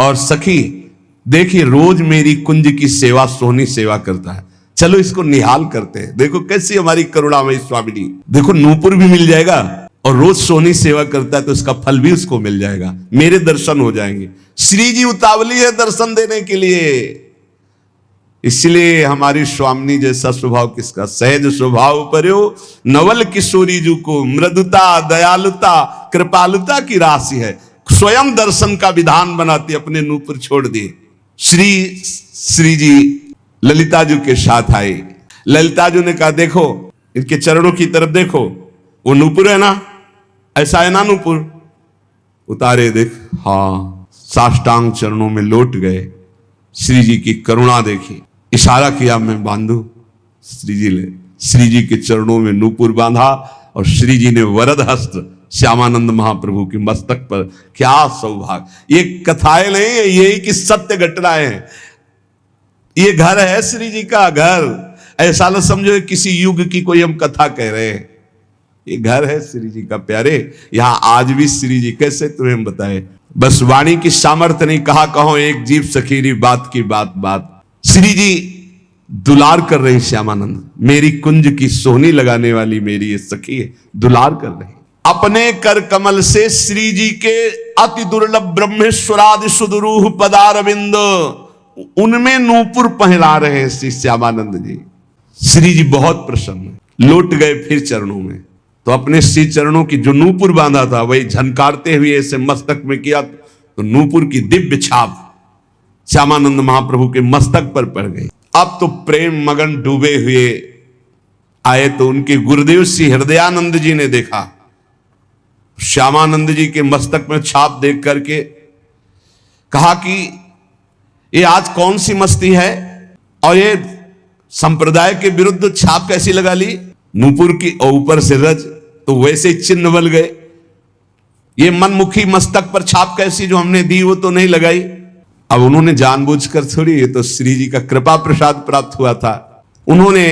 और सखी देखिए रोज मेरी कुंज की सेवा सोहनी सेवा करता है, चलो इसको निहाल करते हैं। देखो कैसी हमारी करुणामयी स्वामिनी, देखो नूपुर भी मिल जाएगा और रोज सोहनी सेवा करता है तो इसका फल भी उसको मिल जाएगा, मेरे दर्शन हो जाएंगे। श्री जी उतावली है दर्शन देने के लिए, इसलिए हमारी स्वामिनी जैसा स्वभाव किसका, सहज स्वभाव पर्यो नवल किशोरी जू को मृदुता दयालुता कृपालुता की राशि है। स्वयं दर्शन का विधान बनाती, अपने नूपुर छोड़ दिए। श्री जी ललिता जी के साथ आए। ललिता जी ने कहा देखो इनके चरणों की तरफ देखो, वो नूपुर है ना, ऐसा है ना नूपुर, उतारे देख, हाँ साष्टांग चरणों में लौट गए। श्री जी की करुणा देखी, इशारा किया मैं बांधू, श्री जी ने श्री जी के चरणों में नूपुर बांधा और श्री जी ने वरद हस्त श्यामानंद महाप्रभु के मस्तक पर। क्या सौभाग्य, ये कथाएं नहीं है, यही की सत्य घटनाएं हैं। ये घर है श्री जी का घर, ऐसा न समझो किसी युग की कोई हम कथा कह रहे हैं, ये घर है श्री जी का प्यारे। यहां आज भी श्री जी कैसे तुम्हें बताए, बस वाणी की सामर्थ्य नहीं, कहा कहो एक जीव सखीरी बात की बात बात। श्री जी दुलार कर रही श्यामानंद, मेरी कुंज की सोहनी लगाने वाली मेरी ये सखी है, दुलार कर रही। अपने कर कमल से श्री जी के अति दुर्लभ ब्रह्मेश्वरादि सुदरूह पदारविंद, उनमें नूपुर पहला रहे हैं श्री श्यामानंद जी। श्री जी बहुत प्रसन्न, लौट गए फिर चरणों में, तो अपने श्री चरणों की जो नूपुर बांधा था वही झनकारते हुए ऐसे मस्तक में किया, तो नूपुर की दिव्य छाप श्यामानंद महाप्रभु के मस्तक पर पड़ गई। अब तो प्रेम मगन डूबे हुए आए, तो उनके गुरुदेव श्री हृदयानंद जी ने देखा, श्यामानंद जी के मस्तक में छाप देख करके कहा कि ये आज कौन सी मस्ती है और ये संप्रदाय के विरुद्ध छाप कैसी लगा ली, नूपुर की और ऊपर से रज, तो वैसे चिन्ह बल गए। ये मनमुखी मस्तक पर छाप कैसी जो हमने दी वो तो नहीं लगाई। अब उन्होंने जानबूझकर थोड़ी, ये तो श्री जी का कृपा प्रसाद प्राप्त हुआ था। उन्होंने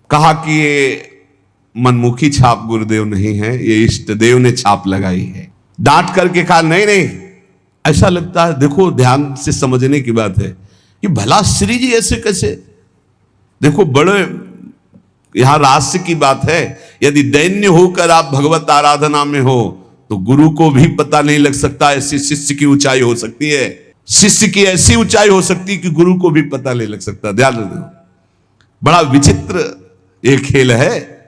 कहा कि ये मनमुखी छाप गुरुदेव नहीं है, ये इष्ट देव ने छाप लगाई है। डांट करके कहा नहीं नहीं, ऐसा लगता है, देखो ध्यान से समझने की बात है कि भला श्री जी ऐसे कैसे, देखो बड़े यहां रहस्य की बात है। यदि दैन्य होकर आप भगवत आराधना में हो तो गुरु को भी पता नहीं लग सकता, ऐसी शिष्य की ऊंचाई हो सकती है, शिष्य की ऐसी ऊंचाई हो सकती है कि गुरु को भी पता नहीं लग सकता। ध्यान रखो, बड़ा विचित्र ये खेल है।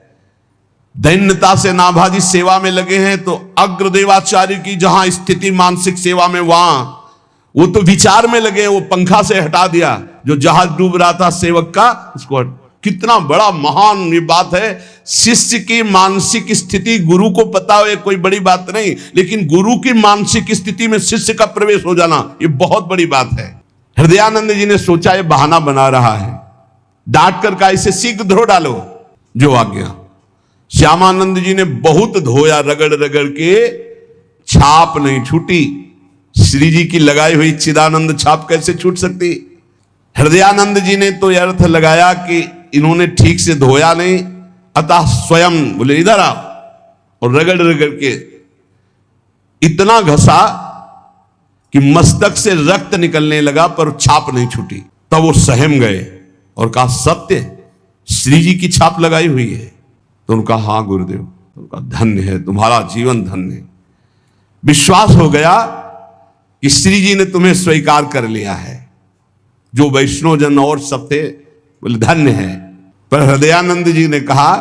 दैन्यता से नाभाजी सेवा में लगे हैं तो अग्रदेवाचार्य की जहां स्थिति मानसिक सेवा में, वहां वो तो विचार में लगे, वो पंखा से हटा दिया जो जहाज डूब रहा था सेवक का, उसको। कितना बड़ा महान ये बात है। शिष्य की मानसिक स्थिति गुरु को पता हो, ये कोई बड़ी बात नहीं, लेकिन गुरु की मानसिक स्थिति में शिष्य का प्रवेश हो जाना ये बहुत बड़ी बात है। हृदयानंद जी ने सोचा ये बहाना बना रहा है, डांट कर का इसे शीघ्र धो डालो, जो आ गया। श्यामानंद जी ने बहुत धोया, रगड़ रगड़ के, छाप नहीं छूटी। श्री जी की लगाई हुई चिदानंद छाप कैसे छूट सकती। हृदयानंद जी ने तो यह अर्थ लगाया कि इन्होंने ठीक से धोया नहीं, अतः स्वयं बोले इधर आओ, और रगड़ रगड़ के इतना घसा कि मस्तक से रक्त निकलने लगा पर छाप नहीं छूटी। तब वो सहम गए और कहा सत्य श्री जी की छाप लगाई हुई है। तो उनका हाँ गुरुदेव, उनका धन्य है, तुम्हारा जीवन धन्य है। विश्वास हो गया कि श्री जी ने तुम्हें स्वीकार कर लिया है। जो वैष्णव जन और सब थे बोले धन्य है, पर हृदयानंद जी ने कहा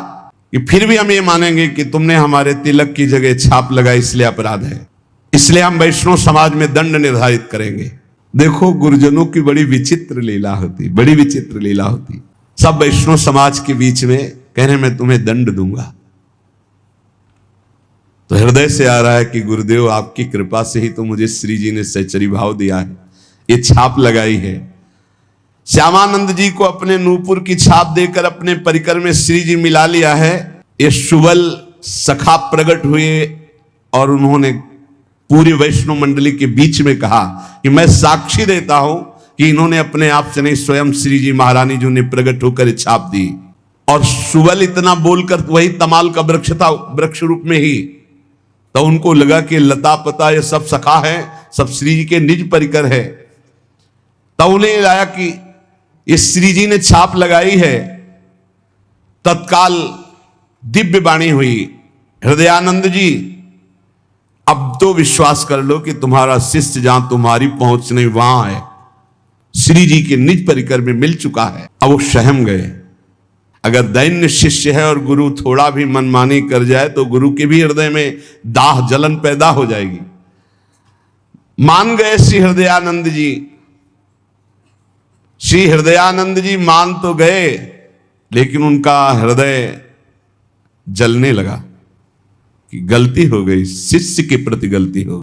कि फिर भी हम ये मानेंगे कि तुमने हमारे तिलक की जगह छाप लगाई, इसलिए अपराध है, इसलिए हम वैष्णव समाज में दंड निर्धारित करेंगे। देखो गुरुजनों की बड़ी विचित्र लीला होती, बड़ी विचित्र लीला होती। सब वैष्णव समाज के बीच में कह रहे मैं तुम्हें दंड दूंगा। तो हृदय से आ रहा है कि गुरुदेव आपकी कृपा से ही तो मुझे श्री जी ने सहचरी भाव दिया है, ये छाप लगाई है। श्यामानंद जी को अपने नूपुर की छाप देकर अपने परिकर में श्री जी मिला लिया है। ये सुबल सखा प्रकट हुए और उन्होंने पूरी वैष्णव मंडली के बीच में कहा कि मैं साक्षी देता हूं कि इन्होंने अपने आप से नहीं, स्वयं श्री जी महारानी जी ने प्रकट होकर छाप दी। और सुबल इतना बोलकर वही तमाल का वृक्ष था, वृक्ष रूप में ही तो उनको लगा कि लता पता ये सब सखा है, सब श्री जी के निज परिकर है। तब उन्हें लाया कि ये श्री जी ने छाप लगाई है। तत्काल दिव्य वाणी हुई, हृदयानंद जी अब तो विश्वास कर लो कि तुम्हारा शिष्य जहां तुम्हारी पहुंच नहीं वहां है, श्री जी के निज परिकर में मिल चुका है। अब वो सहम गए। अगर दैन्य शिष्य है और गुरु थोड़ा भी मनमानी कर जाए तो गुरु के भी हृदय में दाह जलन पैदा हो जाएगी। मान गए श्री हृदयानंद जी। श्री हृदयानंद जी मान तो गए, लेकिन उनका हृदय जलने लगा कि गलती हो गई, शिष्य के प्रति गलती हो गई।